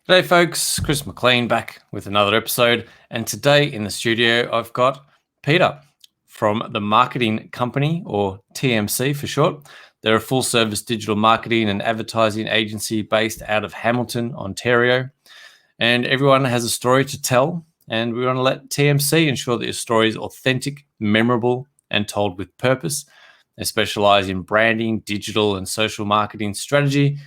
G'day folks, Chris McLean back with another episode, and today in the studio I've got Peter from the marketing company, or TMC for short. They're a full-service digital marketing and advertising agency based out of Hamilton, Ontario, and everyone has a story to tell, and we want to let TMC ensure that your story is authentic, memorable, and told with purpose. They specialize in branding, digital, and social marketing strategy.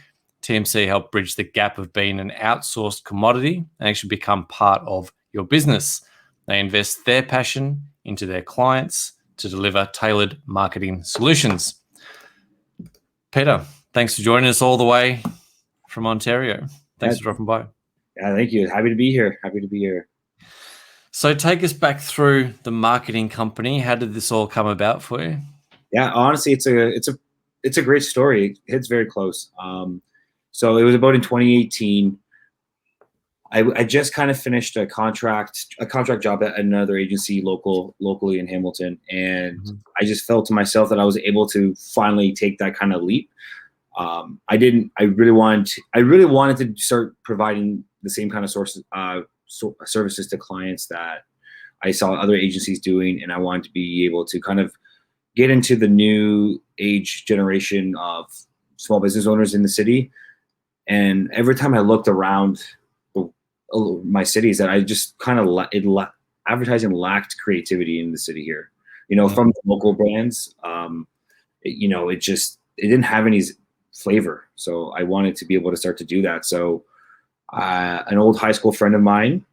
TMC help bridge the gap of being an outsourced commodity and actually become part of your business. They invest their passion into their clients to deliver tailored marketing solutions. Peter, thanks for joining us all the way from Ontario. Thanks for dropping by. Yeah, thank you. Happy to be here. So take us back through the marketing company. How did this all come about for you? Yeah, honestly, it's a great story. It hits very close. So it was about in 2018. I just kind of finished a contract job at another agency locally in Hamilton, and I just felt to myself that I was able to finally take that kind of leap. I really wanted to start providing the same kind of services to clients that I saw other agencies doing, and I wanted to be able to kind of get into the new age generation of small business owners in the city. And every time I looked around my cities, that I just kind of advertising lacked creativity in the city here. From the local brands, it didn't have any flavor. So I wanted to be able to start to do that. So an old high school friend of mine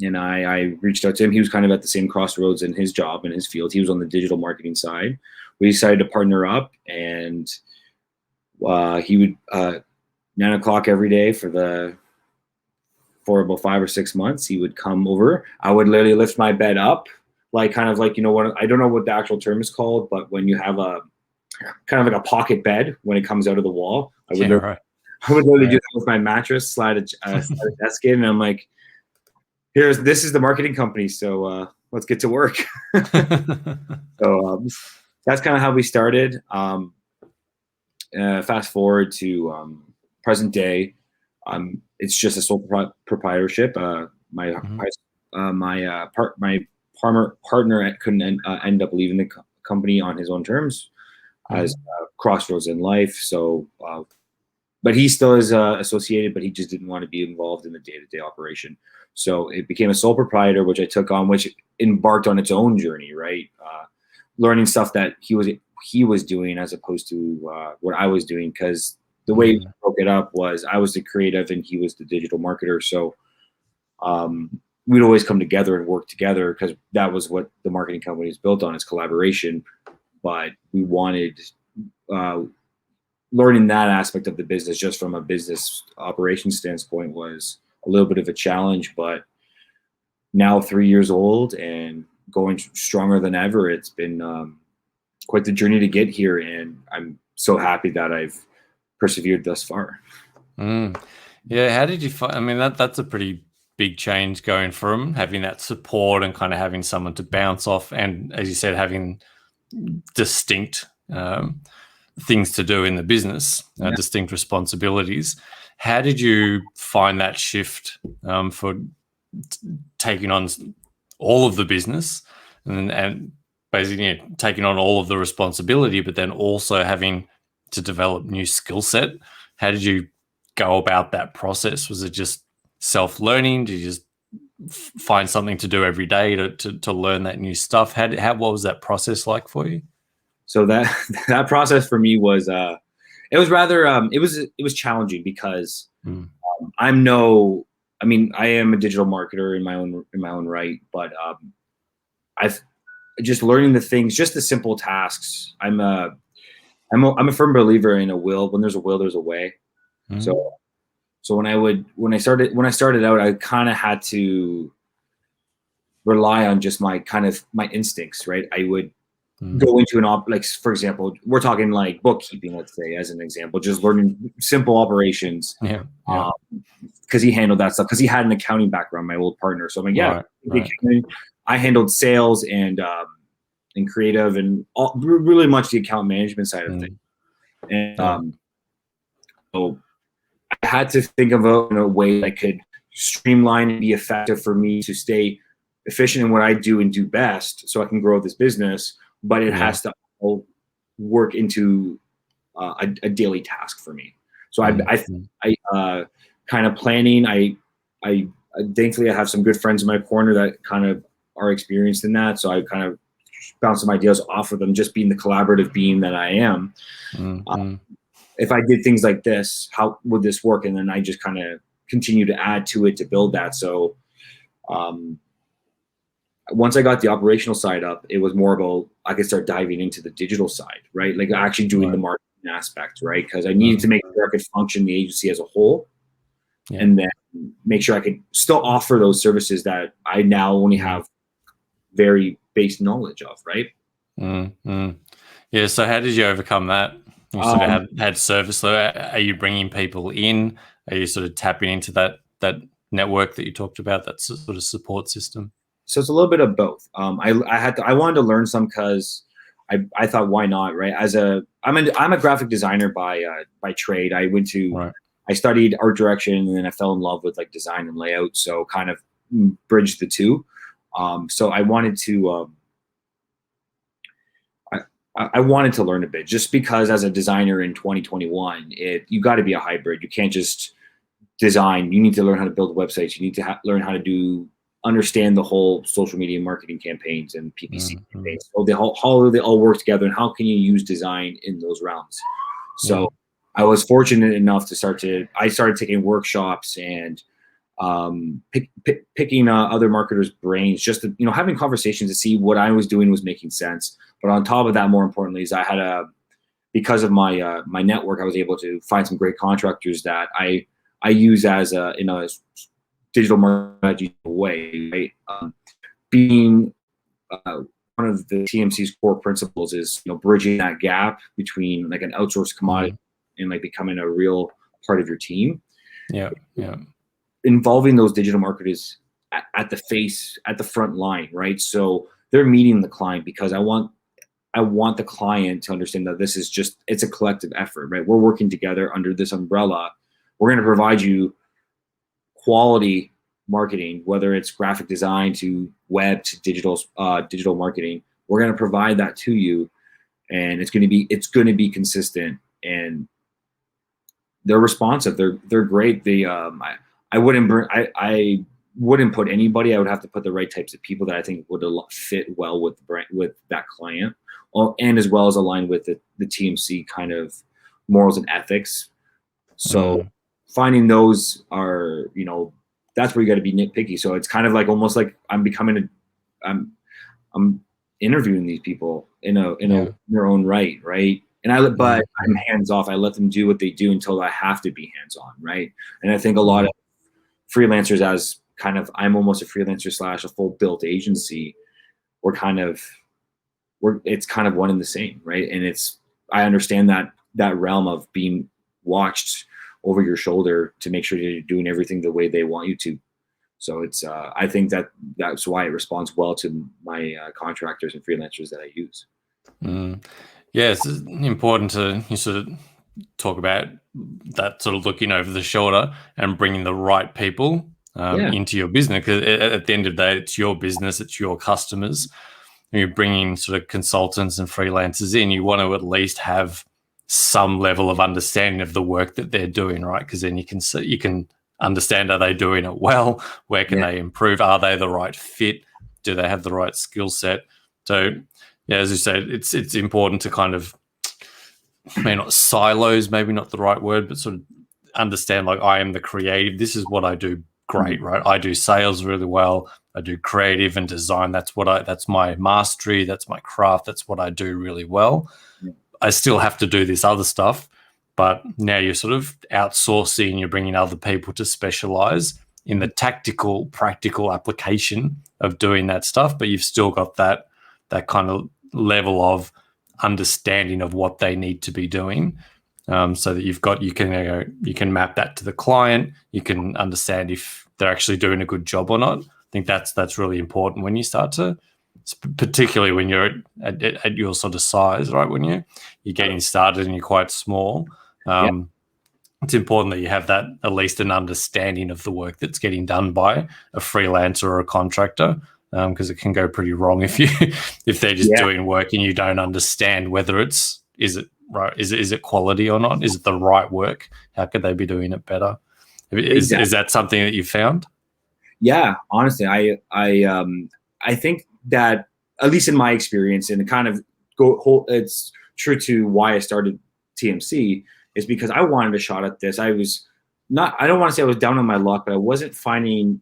and I reached out to him. He was kind of at the same crossroads in his job, in his field. He was on the digital marketing side. We decided to partner up, and he would 9 o'clock every day for about 5 or 6 months. He would come over. I would literally lift my bed up, what I don't know what the actual term is called, but when you have a kind of like a pocket bed when it comes out of the wall, I would literally do that with my mattress, slide a desk in, and I'm like, this is the marketing company, so let's get to work. So that's kind of how we started. Fast forward to present day, it's just a sole proprietorship. My partner couldn't end up leaving the company on his own terms, as crossroads in life. So, but he still is associated, but he just didn't want to be involved in the day-to-day operation. So it became a sole proprietor, which I took on, which embarked on its own journey, right? Learning stuff that he was doing as opposed to what I was doing, because the way we broke it up was I was the creative and he was the digital marketer. So we'd always come together and work together, because that was what the marketing company is built on, is collaboration. But we wanted learning that aspect of the business just from a business operations standpoint was a little bit of a challenge. But now 3 years old and going stronger than ever, it's been quite the journey to get here, and I'm so happy that I've persevered thus far. Yeah, how did you find? I mean, that's a pretty big change, going from having that support and kind of having someone to bounce off, and as you said, having distinct things to do in the business, distinct responsibilities. How did you find that shift for taking on all of the business and basically taking on all of the responsibility, but then also having to develop new skill set? How did you go about that process? Was it just self-learning? Did you just find something to do every day to learn that new stuff? What was that process like for you? So that process for me was it was challenging, because I am a digital marketer in my own right, but I've just learning the things, just the simple tasks. I'm a firm believer in a will. When there's a will, there's a way. So when I started out, I kind of had to rely on just my instincts, right? I would go into for example, we're talking like bookkeeping, let's say, as an example, just learning simple operations. Because he handled that stuff, because he had an accounting background, my old partner. So I'm like, right. I handled sales and creative and really much the account management side of things. And so had to think of a way that could streamline and be effective for me to stay efficient in what I do and do best, so I can grow this business. But it has to all work into a daily task for me. So I kind of planning. I thankfully I have some good friends in my corner that kind of are experienced in that. So I kind of bounce some ideas off of them, just being the collaborative being that I am. If I did things like this, how would this work? And then I just kind of continue to add to it to build that. So once I got the operational side up, it was more about I could start diving into the digital side, right? Like actually doing the marketing aspect, right? Because I needed to make sure I could function the agency as a whole, and then make sure I could still offer those services that I now only have very base knowledge of, right? Yeah. So how did you overcome that? You sort of had service. So are you bringing people in? Are you sort of tapping into that network that you talked about, that sort of support system? So it's a little bit of both. I wanted to learn some because I thought, why not, right? I'm a graphic designer by trade. I studied art direction, and then I fell in love with like design and layout. So kind of bridged the two. So I wanted to I wanted to learn a bit, just because as a designer in 2021, you got to be a hybrid. You can't just design. You need to learn how to build websites. You need to learn how to understand the whole social media marketing campaigns and PPC campaigns. So how they all work together, and how can you use design in those realms? So I was fortunate enough to I started taking workshops and picking other marketers' brains, just to, having conversations to see what I was doing was making sense. But on top of that, more importantly, is I had because of my my network, I was able to find some great contractors that I use as in a digital marketing way. Right? Being one of the TMC's core principles is bridging that gap between like an outsourced commodity and like becoming a real part of your team. Yeah. Involving those digital marketers at the front line, right? So they're meeting the client, because I want the client to understand that this is it's a collective effort, right? We're working together under this umbrella. We're going to provide you quality marketing, whether it's graphic design to web to digital marketing. We're going to provide that to you, and it's going to be consistent, and they're responsive. They're great. I wouldn't put anybody. I would have to put the right types of people that I think would fit well with the brand, with that client, and as well as align with the TMC kind of morals and ethics. So finding those are, that's where you got to be nitpicky. So it's kind of like almost like I'm interviewing these people in their own right, right? And but I'm hands off. I let them do what they do until I have to be hands on, right? And I think a lot of freelancers, as kind of, I'm almost a freelancer / a full built agency. It's kind of one and the same, right? And I understand that realm of being watched over your shoulder to make sure you're doing everything the way they want you to. So I think that's why it responds well to my contractors and freelancers that I use. Yeah, it's important to sort of talk about that, sort of looking over the shoulder and bringing the right people into your business, because at the end of the day, it's your business, it's your customers. When you're bringing sort of consultants and freelancers in, you want to at least have some level of understanding of the work that they're doing, right? Because then you can understand, are they doing it well? Where can they improve? Are they the right fit? Do they have the right skill set? So, yeah, as you said, it's important to kind of, maybe not silos, maybe not the right word, but sort of understand, like, I am the creative. This is what I do great, right? I do sales really well. I do creative and design. That's my mastery. That's my craft. That's what I do really well. I still have to do this other stuff, but now you're sort of outsourcing, you're bringing other people to specialize in the tactical, practical application of doing that stuff, but you've still got that kind of level of understanding of what they need to be doing, so that you can map that to the client. You can understand if they're actually doing a good job or not. I think that's really important when you start to, particularly when you're at your sort of size, right? When you're getting started and you're quite small, it's important that you have that, at least an understanding of the work that's getting done by a freelancer or a contractor, because it can go pretty wrong if they're just doing work and you don't understand whether is it quality or not? Is it the right work? How could they be doing it better? Is that something that you found? Yeah, honestly, I think that, at least in my experience, and it's true to why I started TMC, is because I wanted a shot at this. I don't want to say I was down on my luck, but I wasn't finding,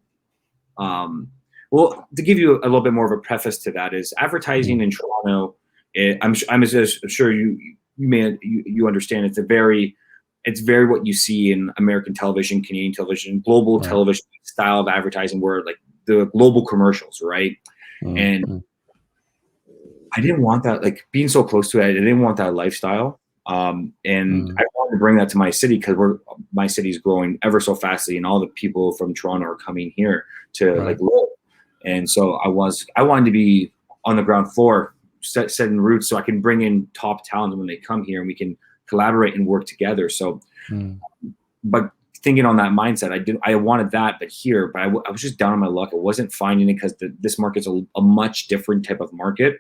well, to give you a little bit more of a preface to that, is advertising in Toronto, I'm sure you understand, it's very what you see in American television, Canadian television, global television style of advertising, where like the global commercials, right? And I didn't want that, like being so close to it, I didn't want that lifestyle. And I wanted to bring that to my city, because my city's growing ever so fastly, and all the people from Toronto are coming here to like live. And so I wanted to be on the ground floor, setting roots, so I can bring in top talent when they come here and we can collaborate and work together. So, but thinking on that mindset, I wanted that, but I was just down on my luck. I wasn't finding it, because this market's a much different type of market,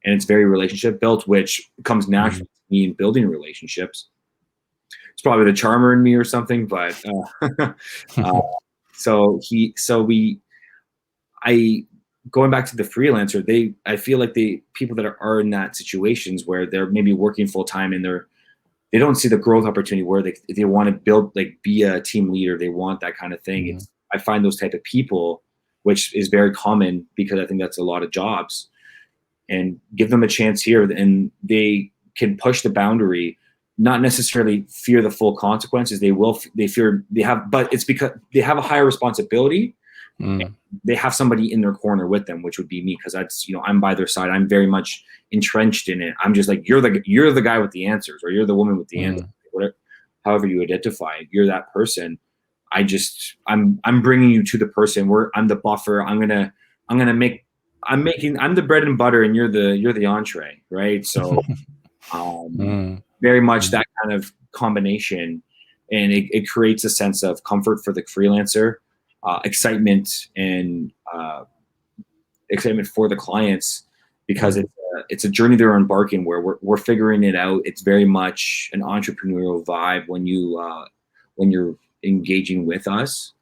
and it's very relationship built, which comes naturally to me in building relationships. It's probably the charmer in me or something, but going back to the freelancer, I feel like the people that are in that situations where they're maybe working full time and they don't see the growth opportunity, where they want to build, like be a team leader, they want that kind of thing. I find those type of people, which is very common, because I think that's a lot of jobs, and give them a chance here, and they can push the boundary, not necessarily fear the full consequences. But it's because they have a higher responsibility. They have somebody in their corner with them, which would be me, because I'm by their side. I'm very much entrenched in it. I'm just like, you're the guy with the answers, or you're the woman with the answers, whatever, however you identify, you're that person. I'm bringing you to the person where I'm the buffer. I'm the bread and butter, and you're the entree, right? So very much that kind of combination, and it creates a sense of comfort for the freelancer, excitement for the clients, because it's a journey they're embarking, where we're figuring it out. It's very much an entrepreneurial vibe when you're engaging with us,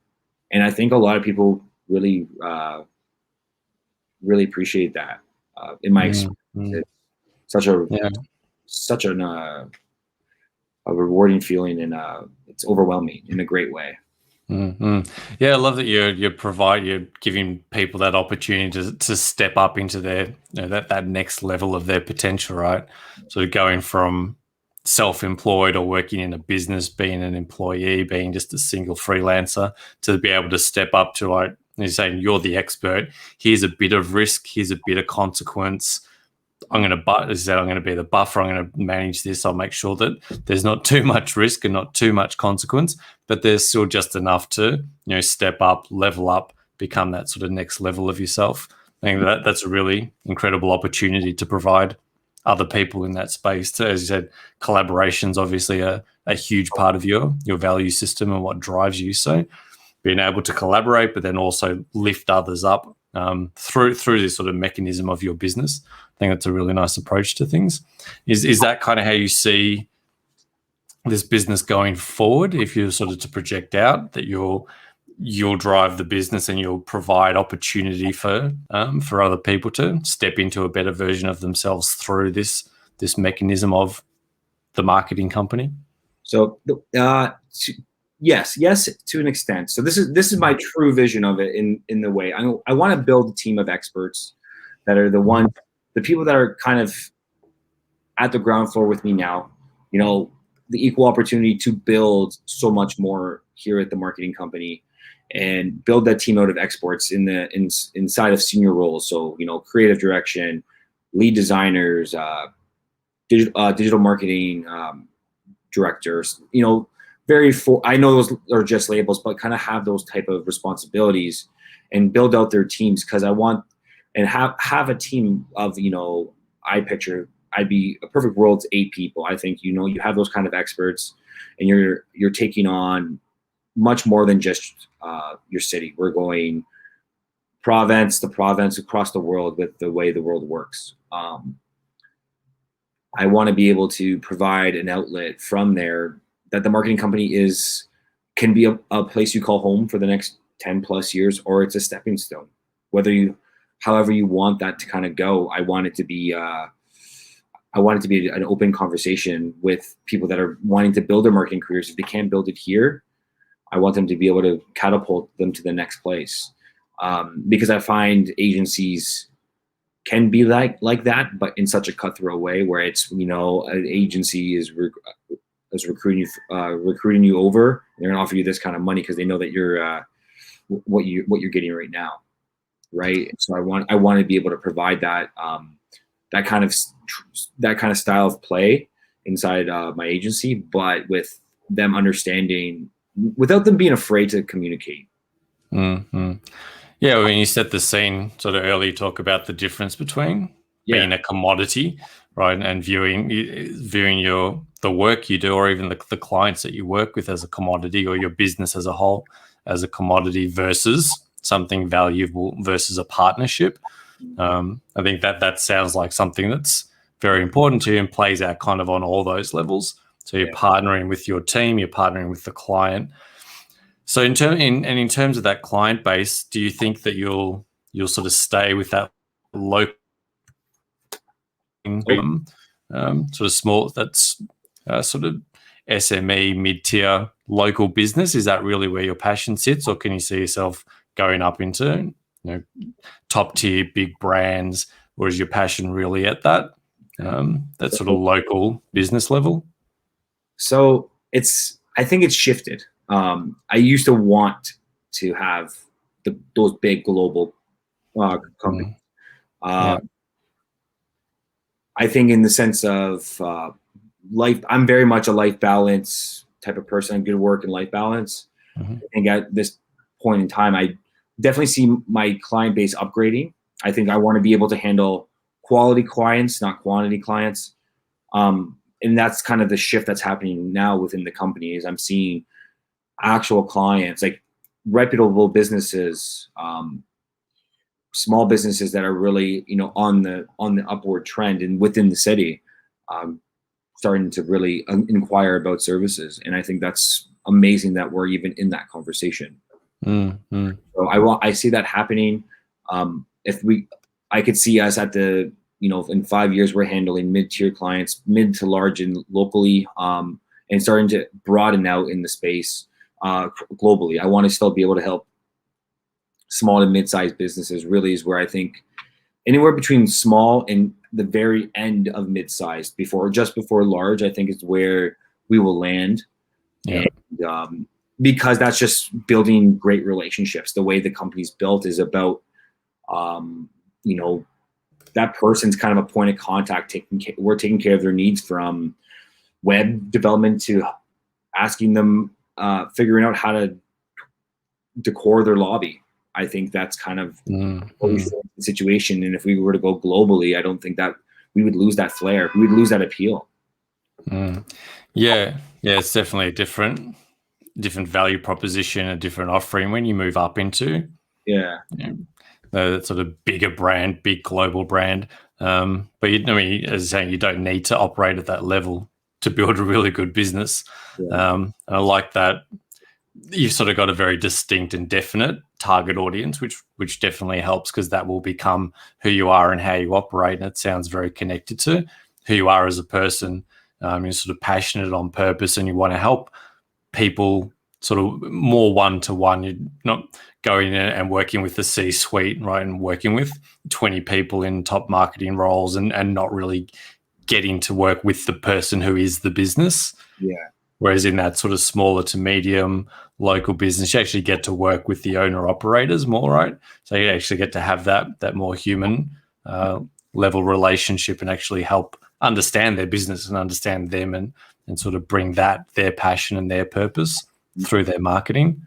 and I think a lot of people really appreciate that. In my experience, it's such a rewarding feeling, and it's overwhelming in a great way. Yeah, I love that you're giving people that opportunity to step up into their that next level of their potential, right? So going from self-employed or working in a business, being an employee, being just a single freelancer, to be able to step up to, like you're saying, you're the expert. Here's a bit of risk. Here's a bit of consequence. I'm going to be the buffer. I'm going to manage this. I'll make sure that there's not too much risk and not too much consequence, but there's still just enough to, step up, level up, become that sort of next level of yourself. I think that's a really incredible opportunity to provide other people in that space. So, as you said, collaboration's obviously a huge part of your value system and what drives you. So being able to collaborate, but then also lift others up through this sort of mechanism of your business. I think that's a really nice approach to things. Is that kind of how you see this business going forward? If you're sort of to project out that you'll drive the business and you'll provide opportunity for other people to step into a better version of themselves through this mechanism of the marketing company? So yes, to an extent. So this is my true vision of it in the way I want to build a team of experts that are the people that are kind of at the ground floor with me now, the equal opportunity to build so much more here at the marketing company, and build that team out of experts inside of senior roles. So, creative direction, lead designers, digital marketing directors, I know those are just labels, but kind of have those type of responsibilities and build out their teams, because I want and have a team of, I picture I'd be a perfect world's 8 people. I think, you have those kind of experts. and you're taking on much more than just your city. We're going province to province across the world with the way the world works. I want to be able to provide an outlet from there that the marketing company can be a place you call home for the next 10 plus years, or it's a stepping stone. However you want that to kind of go, I want it to be an open conversation with people that are wanting to build their marketing careers. If they can't build it here, I want them to be able to catapult them to the next place. Because I find agencies can be like that, but in such a cutthroat way where it's, an agency is recruiting you over, and they're gonna offer you this kind of money because they know that you're what you're getting right now, right? So I want to be able to provide that that kind of style of play inside my agency, but with them understanding, without them being afraid to communicate. Mm-hmm. Yeah, when you set the scene sort of early, talk about the difference between being a commodity, right, and viewing the work you do, or even the clients that you work with as a commodity, or your business as a whole as a commodity, versus something valuable, versus a partnership. I think that sounds like something that's very important to you and plays out kind of on all those levels. So you're partnering with your team, you're partnering with the client. So in terms of that client base, do you think that you'll sort of stay with that local sort of small, that's sort of SME, mid-tier local business? Is that really where your passion sits, or can you see yourself going up into top tier big brands, or is your passion really at that sort of local business level? So I think it's shifted. I used to want to have those big global companies. I think in the sense of life, I'm very much a life balance type of person, good work and life balance. I think at this point in time, I definitely see my client base upgrading. I think I want to be able to handle quality clients, not quantity clients. And that's kind of the shift that's happening now within the company, is I'm seeing actual clients, like reputable businesses, small businesses that are really, on the upward trend and within the city, starting to really inquire about services. And I think that's amazing that we're even in that conversation. So I see that happening. I could see us at the, in 5 years, we're handling mid-tier clients, mid to large and locally, and starting to broaden out in the space globally. I want to still be able to help small and mid-sized businesses. Really is where I think anywhere between small and the very end of mid-sized, just before large, I think is where we will land. And because that's just building great relationships. The way the company's built is about, that person's kind of a point of contact. We're taking care of their needs, from web development to asking them, figuring out how to decor their lobby. I think that's kind of the situation. And if we were to go globally, I don't think that we would lose that flair. We would lose that appeal. Yeah, it's definitely a different value proposition, a different offering when you move up into the sort of bigger brand, big global brand. But as you're saying, you don't need to operate at that level to build a really good business. And I like that you've sort of got a very distinct and definite target audience, which definitely helps, because that will become who you are and how you operate. And it sounds very connected to who you are as a person. You're sort of passionate on purpose, and you want to help people sort of more one-to-one. You're not going in and working with the C-suite, right, and working with 20 people in top marketing roles and not really getting to work with the person who is the business. Whereas in that sort of smaller to medium local business, you actually get to work with the owner-operators more, right? So you actually get to have that more human level relationship and actually help understand their business and understand them and sort of bring their passion and their purpose through their marketing.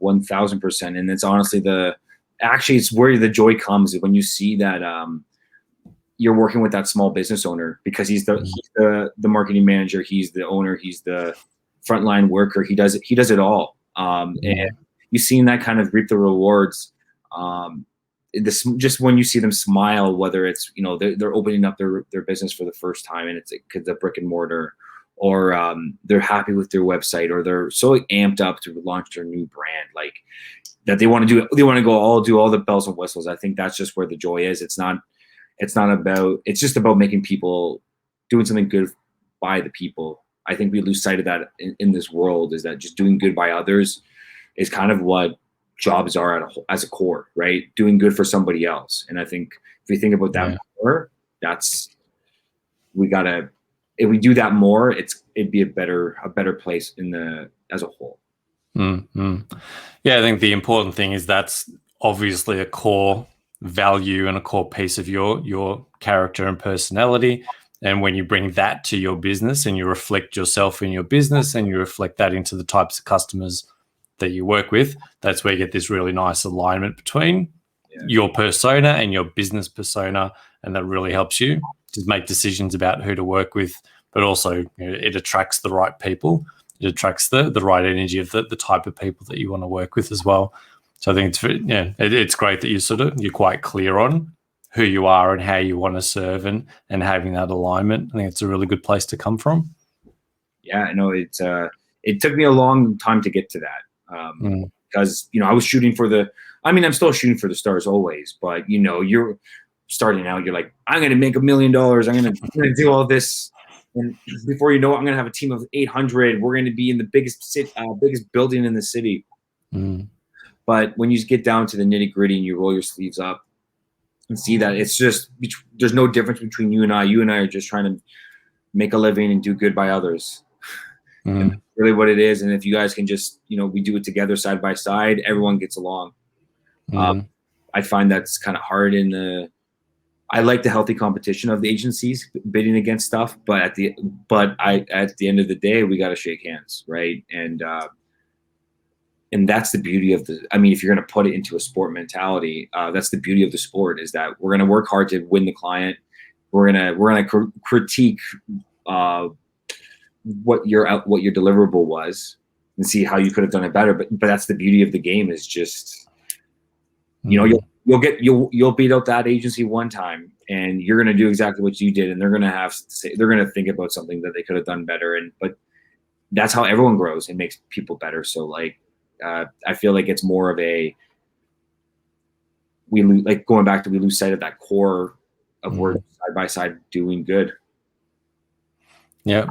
1000%. And it's honestly it's where the joy comes, when you see that you're working with that small business owner, because he's the marketing manager, he's the owner, he's the frontline worker. He does it all. And you've seen that kind of reap the rewards. Just when you see them smile, whether it's, they're opening up their business for the first time and it's the brick and mortar, or they're happy with their website, or they're so amped up to launch their new brand, like that they want to do all the bells and whistles. I think that's just where the joy is. It's just about making people, doing something good by the people. I think we lose sight of that in this world, is that just doing good by others is kind of what jobs are as a core, right? Doing good for somebody else. And I think if we think about that more, if we do that more, it'd be a better place as a whole. Mm-hmm. Yeah, I think the important thing is that's obviously a core value and a core piece of your character and personality. And when you bring that to your business and you reflect yourself in your business and you reflect that into the types of customers that you work with, that's where you get this really nice alignment between your persona and your business persona. And that really helps you just make decisions about who to work with, but also it attracts the right people. It attracts the right energy of the type of people that you want to work with as well. So I think it's great that you're quite clear on who you are and how you want to serve and having that alignment. I think it's a really good place to come from. Yeah, I know it took me a long time to get to that because, I was shooting I'm still shooting for the stars always, but you're starting out, you're like, I'm going to make $1 million. I'm going to do all this. And before you know it, I'm going to have a team of 800. We're going to be in the biggest building in the city. But when you get down to the nitty gritty and you roll your sleeves up and see that it's just, there's no difference between you and I. You and I are just trying to make a living and do good by others. And that's really what it is. And if you guys can just, we do it together side by side, everyone gets along. I find that's kind of hard I like the healthy competition of the agencies bidding against stuff, but at the end of the day, we got to shake hands, right? And that's the beauty of if you're going to put it into a sport mentality, that's the beauty of the sport, is that we're going to work hard to win the client. We're gonna critique what your deliverable was and see how you could have done it better. But that's the beauty of the game, is just you'll beat out that agency one time and you're going to do exactly what you did, and they're going to think about something that they could have done better. But that's how everyone grows and makes people better. So I feel like it's more of we lose sight of that core of work side by side doing good. Yeah.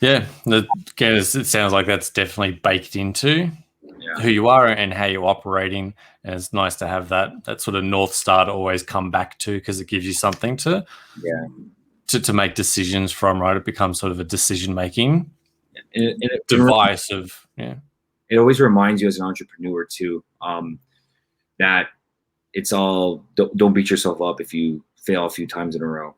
Again, it sounds like that's definitely baked into who you are and how you're operating. And it's nice to have that sort of North Star to always come back to, because it gives you something to make decisions from, right? It becomes sort of a decision-making device of, It always reminds you as an entrepreneur too, that it's all, don't beat yourself up if you fail a few times in a row.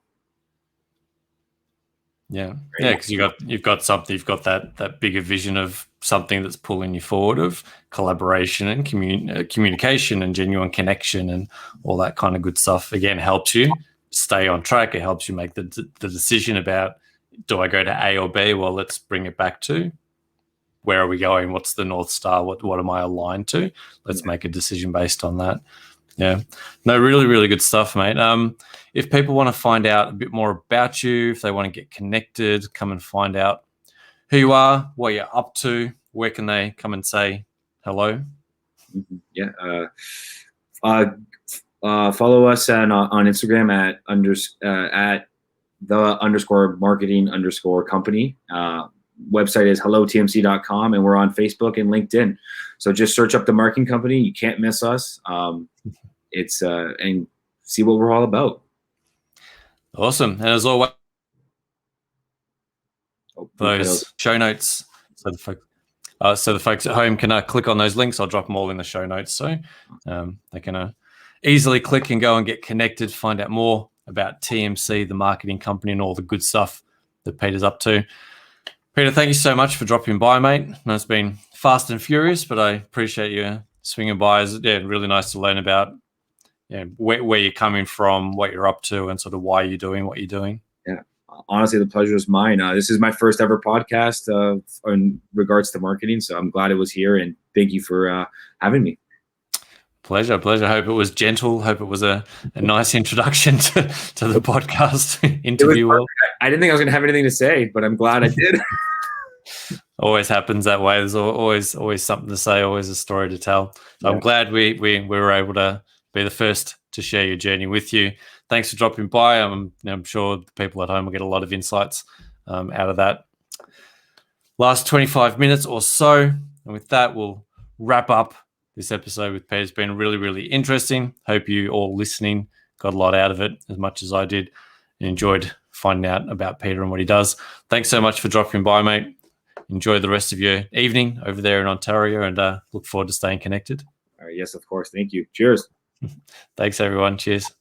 Because you've got something, you've got that bigger vision of something that's pulling you forward, of collaboration and communication and genuine connection and all that kind of good stuff. Again, helps you stay on track. It helps you make the decision about, do I go to A or B? Well, let's bring it back to, where are we going? What's the North Star? What am I aligned to? Let's make a decision based on that. Yeah. No, really, really good stuff, mate. If people want to find out a bit more about you, if they want to get connected, come and find out who you are, what you're up to, where can they come and say hello? Follow us on Instagram at _marketing_company. Website is hellotmc.com, and we're on Facebook and LinkedIn. So just search up The Marketing Company. You can't miss us. It's and see what we're all about. Awesome. And as always, those show notes, so the folks at home can click on those links. I'll drop them all in the show notes, so they can easily click and go and get connected, find out more about TMC, the marketing company, and all the good stuff that Peter's up to. Peter, thank you so much for dropping by, mate. I know it's been fast and furious, but I appreciate you swinging by. It's really nice to learn about where you're coming from, what you're up to, and sort of why you're doing what you're doing. Yeah, honestly, the pleasure is mine. This is my first ever podcast in regards to marketing, so I'm glad it was here, and thank you for having me. Pleasure. Hope it was gentle. Hope it was a nice introduction to the podcast interview. I didn't think I was going to have anything to say, but I'm glad I did. Always happens that way. There's always something to say, always a story to tell. So I'm glad we were able to be the first to share your journey with you. Thanks for dropping by. I'm sure the people at home will get a lot of insights out of that last 25 minutes or so. And with that, we'll wrap up this episode with Peter. It's been really, really interesting. Hope you all listening got a lot out of it as much as I did and enjoyed finding out about Peter and what he does. Thanks so much for dropping by, mate. Enjoy the rest of your evening over there in Ontario, and look forward to staying connected. All right, yes, of course. Thank you. Cheers. Thanks, everyone. Cheers.